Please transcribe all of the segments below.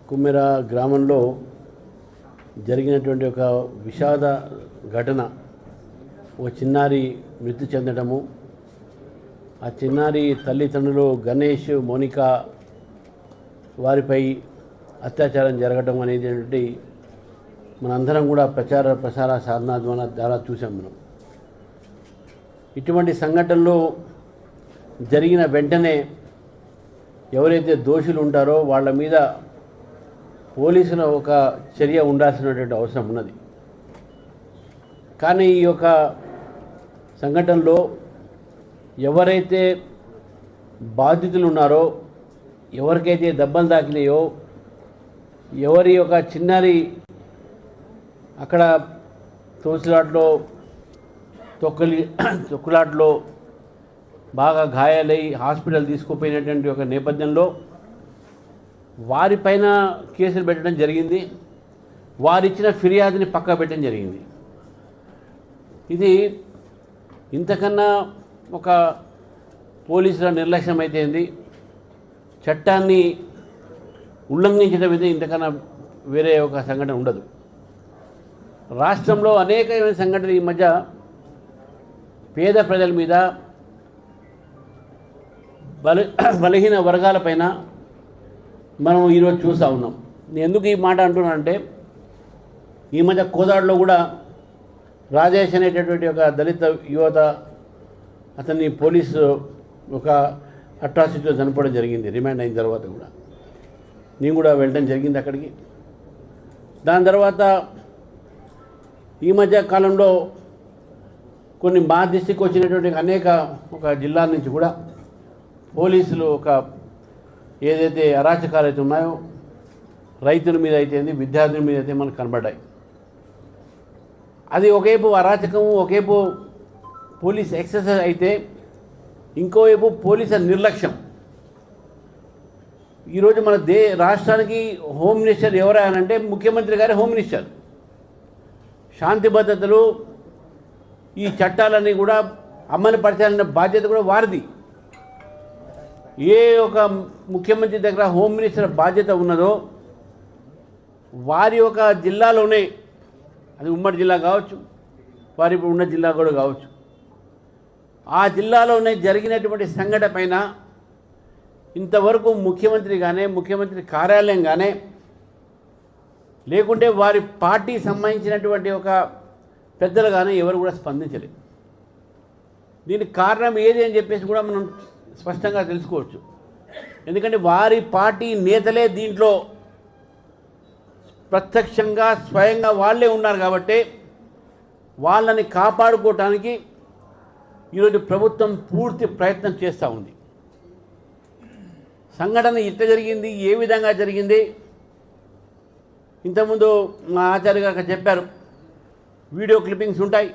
కుమ్మెర గ్రామంలో జరిగినటువంటి ఒక విషాద ఘటన, ఒక చిన్నారి మృతి చెందడము, ఆ చిన్నారి తల్లిదండ్రులు గణేష్ మోనిక వారిపై అత్యాచారం జరగడం అనేది మనందరం కూడా ప్రసార సాధనాల ద్వారా చూసాం. మనం ఇటువంటి సంఘటనలు జరిగిన వెంటనే ఎవరైతే దోషులు ఉంటారో వాళ్ళ మీద పోలీసుల ఒక చర్య ఉండాల్సినటువంటి అవసరం ఉన్నది. కానీ ఈ యొక్క సంఘటనలో ఎవరైతే బాధితులు ఉన్నారో, ఎవరికైతే దెబ్బలు తాకినాయో, ఎవరి యొక్క చిన్నారి అక్కడ తొక్కులాట్లో బాగా గాయాలై హాస్పిటల్ తీసుకుపోయినటువంటి ఒక నేపథ్యంలో వారిపైన కేసులు పెట్టడం జరిగింది. వారిచ్చిన ఫిర్యాదుని పక్కా పెట్టడం జరిగింది. ఇది ఇంతకన్నా ఒక పోలీసుల నిర్లక్ష్యం అయితేంది, చట్టాన్ని ఉల్లంఘించడం అయితే ఇంతకన్నా వేరే ఒక సంఘటన ఉండదు. రాష్ట్రంలో అనేకమైన సంఘటనలు ఈ మధ్య పేద ప్రజల మీద, బలహీన వర్గాలపైన మనం ఈరోజు చూస్తూ ఉన్నాం. నేను ఎందుకు ఈ మాట అంటున్నానంటే, ఈ మధ్య కోదాడులో కూడా రాజేష్ అనేటటువంటి ఒక దళిత యువత, అతన్ని పోలీసు ఒక అట్రాసిటీలో చనిపోవడం జరిగింది. రిమాండ్ అయిన తర్వాత కూడా నేను కూడా వెళ్ళడం జరిగింది అక్కడికి. దాని తర్వాత ఈ మధ్య కాలంలో కొన్ని మా దృష్టికి వచ్చినటువంటి అనేక ఒక జిల్లాల నుంచి కూడా పోలీసులు ఒక ఏదైతే అరాచకాలు అయితే ఉన్నాయో, రైతుల మీద అయితే విద్యార్థుల మీద అయితే మనకు కనబడ్డాయి. అది ఒకవైపు అరాచకము, ఒకవైపు పోలీస్ ఎక్సర్సైజ్ అయితే, ఇంకోవైపు పోలీసుల నిర్లక్ష్యం. ఈరోజు మన రాష్ట్రానికి హోమ్ మినిస్టర్ ఎవరైనంటే ముఖ్యమంత్రి గారి హోమ్ మినిస్టర్. శాంతి భద్రతలు, ఈ చట్టాలన్నీ కూడా అమలు పరచాలన్న బాధ్యత కూడా వారిది. ఏ ఒక ముఖ్యమంత్రి దగ్గర హోమ్ మినిస్టర్ బాధ్యత ఉన్నదో వారి ఒక జిల్లాలోనే, అది ఉమ్మడి జిల్లా కావచ్చు, వారి ఇప్పుడు ఉన్న జిల్లా కూడా కావచ్చు, ఆ జిల్లాలోనే జరిగినటువంటి సంఘటన పైన ఇంతవరకు ముఖ్యమంత్రి కానీ, ముఖ్యమంత్రి కార్యాలయం కానీ, లేకుంటే వారి పార్టీ సంబంధించినటువంటి ఒక పెద్దలు కానీ ఎవరు కూడా స్పందించలేదు. దీనికి కారణం ఏది అని చెప్పేసి కూడా మనం స్పష్టంగా తెలుసుకోవచ్చు. ఎందుకంటే వారి పార్టీ నేతలే దీంట్లో ప్రత్యక్షంగా స్వయంగా వాళ్ళే ఉన్నారు కాబట్టి వాళ్ళని కాపాడుకోవటానికి ఈరోజు ప్రభుత్వం పూర్తి ప్రయత్నం చేస్తూ ఉంది. సంఘటన ఇట్లా జరిగింది, ఏ విధంగా జరిగింది, ఇంతకుముందు మా ఆచార్య గారు చెప్పారు. వీడియో క్లిప్పింగ్స్ ఉంటాయి,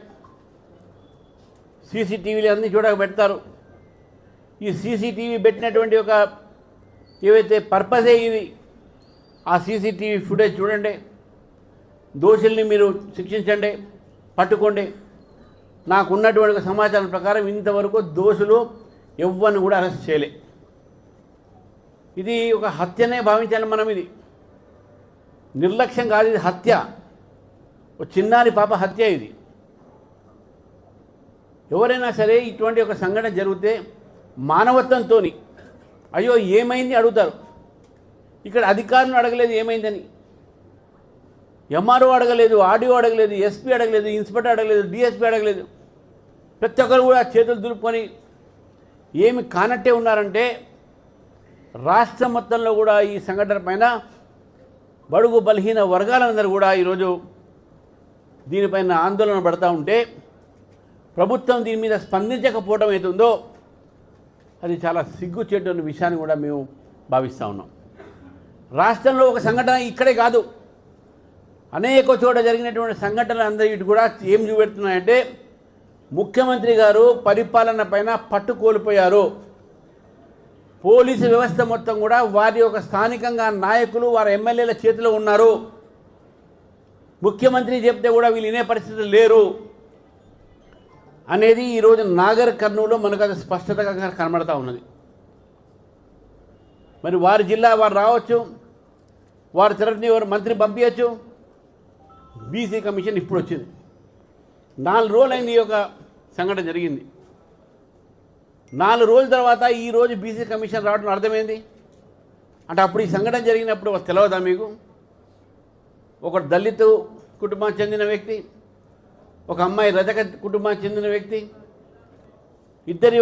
సీసీటీవీలు అన్నీ పెడతారు. ఈ సీసీటీవీ పెట్టినటువంటి ఒక ఏవైతే పర్పసే ఇది, ఆ సీసీటీవీ ఫుటేజ్ చూడండి, దోషుల్ని మీరు శిక్షించండి, పట్టుకోండి. నాకున్నటువంటి సమాచారం ప్రకారం ఇంతవరకు దోషులు ఎవ్వరిని కూడా అరెస్ట్ చేయలే. ఇది ఒక హత్యనే భావించాలి మనం. ఇది నిర్లక్ష్యం కాదు, ఇది హత్య, ఒక చిన్నారి పాప హత్య. ఇది ఎవరైనా సరే ఇటువంటి ఒక సంఘటన జరిగితే మానవత్వంతో అయ్యో ఏమైంది అడుగుతారు. ఇక్కడ అధికారులను అడగలేదు ఏమైందని, ఎంఆర్ఓ అడగలేదు, ఆర్డీఓ అడగలేదు, ఎస్పీ అడగలేదు, ఇన్స్పెక్టర్ అడగలేదు, డిఎస్పీ అడగలేదు. ప్రతి ఒక్కరు కూడా చేతులు దులుపుకొని ఏమి కానట్టే ఉన్నారంటే, రాష్ట్రం మొత్తంలో కూడా ఈ సంఘటన పైన బడుగు బలహీన వర్గాలందరూ కూడా ఈరోజు దీనిపైన ఆందోళన పడుతూ ఉంటే, ప్రభుత్వం దీని మీద స్పందించకపోవడం అవుతుందో అది చాలా సిగ్గుచేటు విషయాన్ని కూడా మేము భావిస్తూ ఉన్నాం. రాష్ట్రంలో ఒక సంఘటన ఇక్కడే కాదు, అనేక చోట జరిగినటువంటి సంఘటనలు అందరికీ కూడా ఏం చూపెడుతున్నాయంటే, ముఖ్యమంత్రి గారు పరిపాలన పైన పట్టు కోల్పోయారు. పోలీసు వ్యవస్థ మొత్తం కూడా వారి యొక్క స్థానికంగా నాయకులు, వారి ఎమ్మెల్యేల చేతిలో ఉన్నారు. ముఖ్యమంత్రి చెప్తే కూడా వీళ్ళు వినే పరిస్థితులు లేరు అనేది ఈరోజు నాగర్ కర్నూలులో మనకు అది స్పష్టతగా కనబడతా ఉన్నది. మరి వారి జిల్లా వారు రావచ్చు, వారి తరఫున ఎవరు మంత్రి పంపించచ్చు. బీసీ కమిషన్ ఇప్పుడు వచ్చింది, 4 రోజులు అయింది ఈ యొక్క సంఘటన జరిగింది. 4 రోజుల తర్వాత ఈరోజు బీసీ కమిషన్ రావడం అర్థమైంది. అంటే అప్పుడు ఈ సంఘటన జరిగినప్పుడు తెలియదా మీకు? ఒక దళిత కుటుంబానికి చెందిన వ్యక్తి, ఒక అమ్మాయి రజక కుటుంబానికి చెందిన వ్యక్తి, ఇద్దరి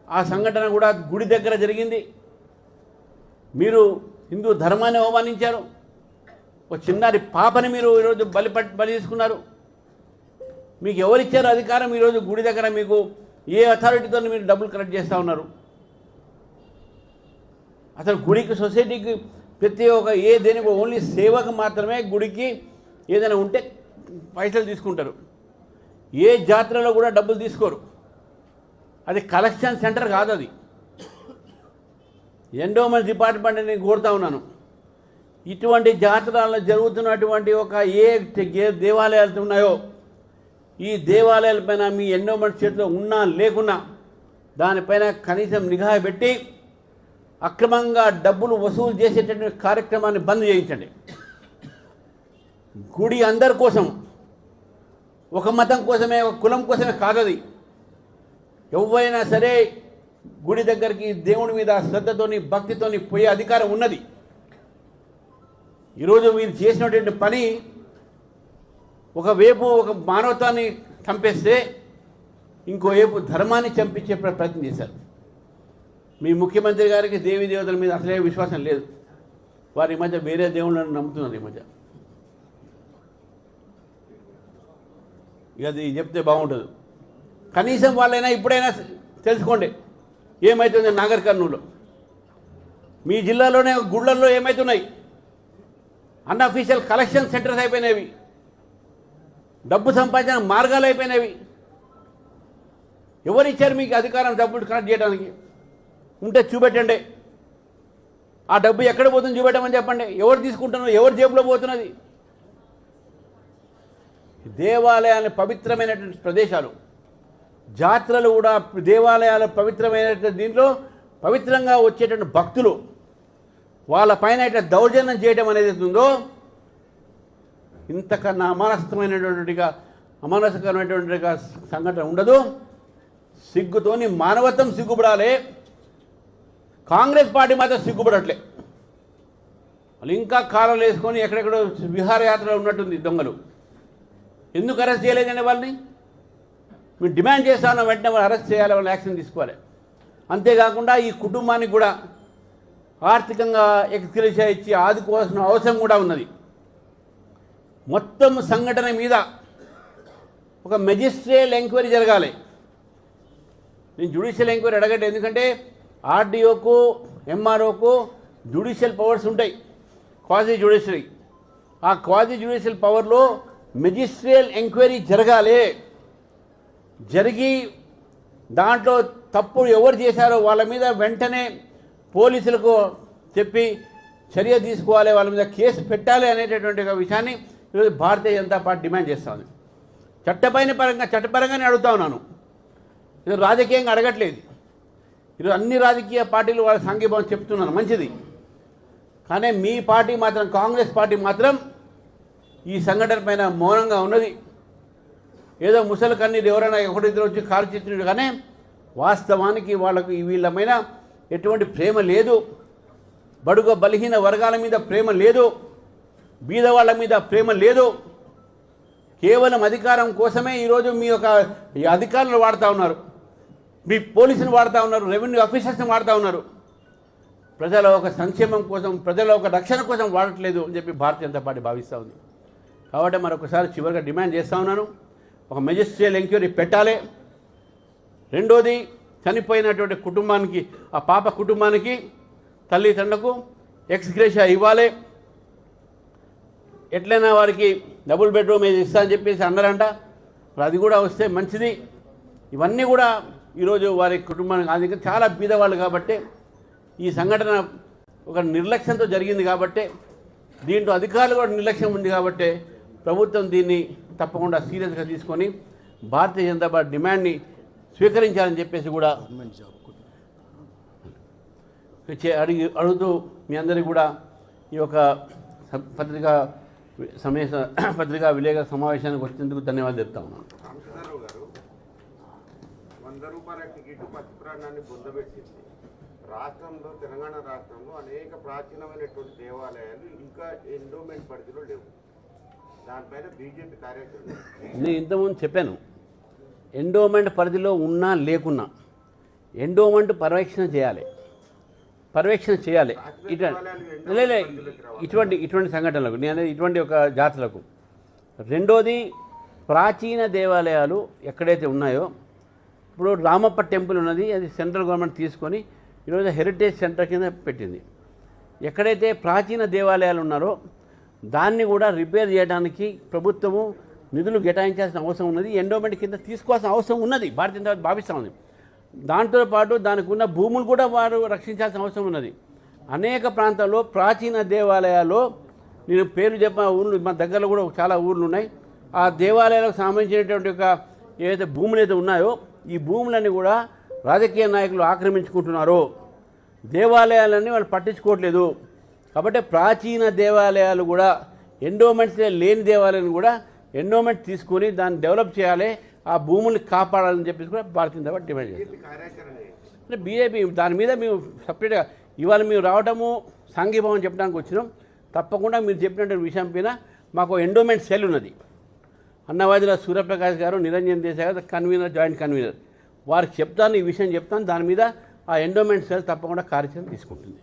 ఆ సంఘటన కూడా గుడి దగ్గర జరిగింది. మీరు హిందూ ధర్మాన్ని అవమానించారు. ఒక చిన్నారి పాపని మీరు ఈరోజు బలి తీసుకున్నారు. మీకు ఎవరిచ్చారు అధికారం? ఈరోజు గుడి దగ్గర మీకు ఏ అథారిటీతో మీరు డబ్బులు కలెక్ట్ చేస్తూ ఉన్నారు? అసలు గుడికి, సొసైటీకి ప్రతి దేనికి ఓన్లీ సేవకు మాత్రమే గుడికి ఏదైనా ఉంటే పైసలు తీసుకుంటారు. ఏ జాతరలో కూడా డబ్బులు తీసుకోరు. అది కలెక్షన్ సెంటర్ కాదు. అది ఎండోమెంట్ డిపార్ట్మెంట్ నేను కోరుతా ఉన్నాను. ఇటువంటి జాతరలో జరుగుతున్నటువంటి ఏ దేవాలయాలు ఉన్నాయో ఈ దేవాలయాలపైన మీ ఎండోమెంట్ చేతిలో ఉన్నా లేకున్నా దానిపైన కనీసం నిఘా పెట్టి అక్రమంగా డబ్బులు వసూలు చేసేటటువంటి కార్యక్రమాన్ని బంద్ చేయించండి. గుడి అందరి కోసం, ఒక మతం కోసమే, ఒక కులం కోసమే కాదది. ఎవరైనా సరే గుడి దగ్గరికి దేవుడి మీద శ్రద్ధతోని, భక్తితోని పోయే అధికారం ఉన్నది. ఈరోజు మీరు చేసినటువంటి పని ఒకవైపు ఒక మానవతాన్ని చంపేస్తే ఇంకోవైపు ధర్మాన్ని చంపించే ప్రయత్నం చేశారు. మీ ముఖ్యమంత్రి గారికి దేవీ దేవతల మీద అసలే విశ్వాసం లేదు. వారి మధ్య వేరే దేవుళ్ళని నమ్ముతున్నారు. ఈ మధ్య అది చెప్తే బాగుంటుంది. కనీసం వాళ్ళైనా ఇప్పుడైనా తెలుసుకోండి ఏమవుతుంది నాగర్ కర్నూలు. మీ జిల్లాలోనే గుళ్ళల్లో ఏమవుతున్నాయి? అన్అఫీషియల్ కలెక్షన్ సెంటర్స్ అయిపోయినవి, డబ్బు సంపాదించిన మార్గాలు అయిపోయినవి. ఎవరు ఇచ్చారు మీకు అధికారం డబ్బులు కలెక్ట్ చేయడానికి? ఉంటే చూపెట్టండి. ఆ డబ్బు ఎక్కడ పోతుంది చూపెట్టమని చెప్పండి. ఎవరు తీసుకుంటున్నారు? ఎవరి జేబులో పోతున్నది? దేవాలయాలు పవిత్రమైనటువంటి ప్రదేశాలు, జాతరలు కూడా దేవాలయాలు పవిత్రమైనటువంటి దీంట్లో పవిత్రంగా వచ్చేటువంటి భక్తులు వాళ్ళపైన ఇట్లా దౌర్జన్యం చేయడం అనేది ఉందో ఇంతకన్నా అమానసికమైనటువంటి సంఘటన ఉండదు. సిగ్గుతోని మానవత్వం సిగ్గుపడాలి. కాంగ్రెస్ పార్టీ మాత్రం సిగ్గుపడట్లే. వాళ్ళు ఇంకా కాలం వేసుకొని ఎక్కడెక్కడో విహారయాత్రలో ఉన్నట్టుంది దొంగలు. ఎందుకు అరెస్ట్ చేయలేదండి వాళ్ళని? మీరు డిమాండ్ చేస్తాను, వెంటనే వాళ్ళు అరెస్ట్ చేయాలి, వాళ్ళు యాక్షన్ తీసుకోవాలి. అంతేకాకుండా ఈ కుటుంబానికి కూడా ఆర్థికంగా ఎక్స్గ్రేషియా ఇచ్చి ఆదుకోవాల్సిన అవసరం కూడా ఉన్నది. మొత్తం సంఘటన మీద ఒక మెజిస్ట్రేట్ ఎంక్వైరీ జరగాలి. నేను జ్యుడిషియల్ ఎంక్వైరీ అడగండి. ఎందుకంటే ఆర్డీఓకు, ఎంఆర్ఓకు జ్యుడిషియల్ పవర్స్ ఉంటాయి, క్వాజీ జ్యుడిషియరీ. ఆ క్వాజీ జ్యుడిషియల్ పవర్లో మెజిస్ట్రేట్ ఎంక్వైరీ జరగాలి. జరిగి దాంట్లో తప్పు ఎవరు చేశారో వాళ్ళ మీద వెంటనే పోలీసులకు చెప్పి చర్య తీసుకోవాలి, వాళ్ళ మీద కేసు పెట్టాలి అనేటటువంటి ఒక విషయాన్ని ఈరోజు భారతీయ జనతా పార్టీ డిమాండ్ చేస్తూ ఉంది. చట్టపరంగానే అడుగుతా ఉన్నాను. ఇది రాజకీయంగా అడగట్లేదు. ఈరోజు అన్ని రాజకీయ పార్టీలు వాళ్ళ సంఘీభావం చెప్తున్నాను, మంచిది. కానీ మీ పార్టీ మాత్రం, కాంగ్రెస్ పార్టీ మాత్రం ఈ సంఘటన పైన మౌనంగా ఉన్నది. ఏదో ముసలి కన్నీరు ఎవరైనా ఒకటిద్దరు వచ్చి కారు చిచ్చినట్టు, కానీ వాస్తవానికి వాళ్ళకు వీళ్ళమైన ఎటువంటి ప్రేమ లేదు. బడుగ బలహీన వర్గాల మీద ప్రేమ లేదు, బీదవాళ్ళ మీద ప్రేమ లేదు. కేవలం అధికారం కోసమే ఈరోజు మీ అధికారులు వాడుతూ ఉన్నారు, మీ పోలీసులు వాడుతూ ఉన్నారు, రెవెన్యూ ఆఫీసర్స్ని వాడుతూ ఉన్నారు. ప్రజల సంక్షేమం కోసం, ప్రజల రక్షణ కోసం వాడట్లేదు అని చెప్పి భారతీయ జనతా పార్టీ భావిస్తూ ఉంది. కాబట్టి మరొకసారి చివరిగా డిమాండ్ చేస్తూ ఉన్నాను, ఒక మెజిస్ట్రియల్ ఎంక్వైరీ పెట్టాలి. రెండోది, చనిపోయినటువంటి కుటుంబానికి, ఆ పాప కుటుంబానికి, తల్లిదండ్రులకు ఎక్స్గ్రేషియా ఇవ్వాలి. ఎట్లయినా వారికి డబుల్ బెడ్రూమ్ ఏది ఇస్తా అని చెప్పేసి అన్నారంట. అది కూడా వస్తే మంచిది. ఇవన్నీ కూడా ఈరోజు వారి కుటుంబానికి ఆర్థికంగా చాలా బీదవాళ్ళు కాబట్టి ఈ సంఘటన ఒక నిర్లక్ష్యంతో జరిగింది కాబట్టి, దీంట్లో అధికారులు కూడా నిర్లక్ష్యం ఉంది కాబట్టి ప్రభుత్వం దీన్ని తప్పకుండా సీరియస్గా తీసుకొని భారతీయ జనతా పార్టీ డిమాండ్ని స్వీకరించాలని చెప్పేసి కూడా అడుగుతూ మీ అందరికీ కూడా ఈ యొక్క పత్రికా పత్రికా విలేకరుల సమావేశానికి వచ్చినందుకు ధన్యవాదాలు చెప్తా ఉన్నాను. రామచంద్రరావు గారు 100 రూపాయల టికెట్ పచ్చి ప్రాణాన్ని పొందబెట్టింది. రాష్ట్రంలో, తెలంగాణ రాష్ట్రంలో అనేక ప్రాచీనమైనటువంటి దేవాలయాలు ఇంకా ఎండోమెంట్ పరిధిలో లేవు. దానిపైన బీజేపీ కార్యాచరణ. నేను ఇంతకుముందు చెప్పాను, ఎండోమెంట్ పరిధిలో ఉన్నా లేకున్నా ఎండోమెంట్ పర్యవేక్షణ చేయాలి. ఇటువంటి సంఘటనలకు నేను ఇటువంటి ఒక జాతులకు. రెండోది, ప్రాచీన దేవాలయాలు ఎక్కడైతే ఉన్నాయో, ఇప్పుడు రామప్ప టెంపుల్ ఉన్నది, అది సెంట్రల్ గవర్నమెంట్ తీసుకొని ఈరోజు హెరిటేజ్ సెంటర్ కింద పెట్టింది. ఎక్కడైతే ప్రాచీన దేవాలయాలు ఉన్నారో దాన్ని కూడా రిపేర్ చేయడానికి ప్రభుత్వము నిధులు కేటాయించాల్సిన అవసరం ఉన్నది. ఎండోమెంట్ కింద తీసుకోవాల్సిన అవసరం ఉన్నది, భారతీయ జనతా పార్టీ భావిస్తూ ఉంది. దాంతోపాటు దానికి ఉన్న భూములు కూడా వారు రక్షించాల్సిన అవసరం ఉన్నది. అనేక ప్రాంతాల్లో ప్రాచీన దేవాలయాల్లో నేను పేరు చెప్పిన ఊళ్ళు మా దగ్గరలో కూడా చాలా ఊర్లు ఉన్నాయి. ఆ దేవాలయాలకు సంబంధించినటువంటి ఒక ఏదైతే భూములు అయితే ఉన్నాయో ఈ భూములన్నీ కూడా రాజకీయ నాయకులు ఆక్రమించుకుంటున్నారో, దేవాలయాలన్నీ వాళ్ళు పట్టించుకోవట్లేదు. కాబట్టి ప్రాచీన దేవాలయాలు కూడా ఎండోమెంట్స్ లేని దేవాలయాలను కూడా ఎండోమెంట్ తీసుకొని దాన్ని డెవలప్ చేయాలి, ఆ భూముల్ని కాపాడాలని చెప్పేసి కూడా భారతీయ జనతా పార్టీ డిమాండ్ చేస్తుంది. అంటే బీజేపీ దాని మీద మేము సపరేట్గా ఇవాళ మేము రావడము సాంఘీభావం చెప్పడానికి వచ్చినాం. తప్పకుండా మీరు చెప్పినటువంటి విషయం పైన మాకు ఎండోమెంట్ సెల్ ఉన్నది. అన్నవాదిలో సూర్యప్రకాష్ గారు, నిరంజన్ దేశాయ్ గారు కన్వీనర్, జాయింట్ కన్వీనర్, వారికి చెప్తాను, ఈ విషయం చెప్తాను. దాని మీద ఆ ఎండోమెంట్ సెల్ తప్పకుండా కార్యాచరణ తీసుకుంటుంది.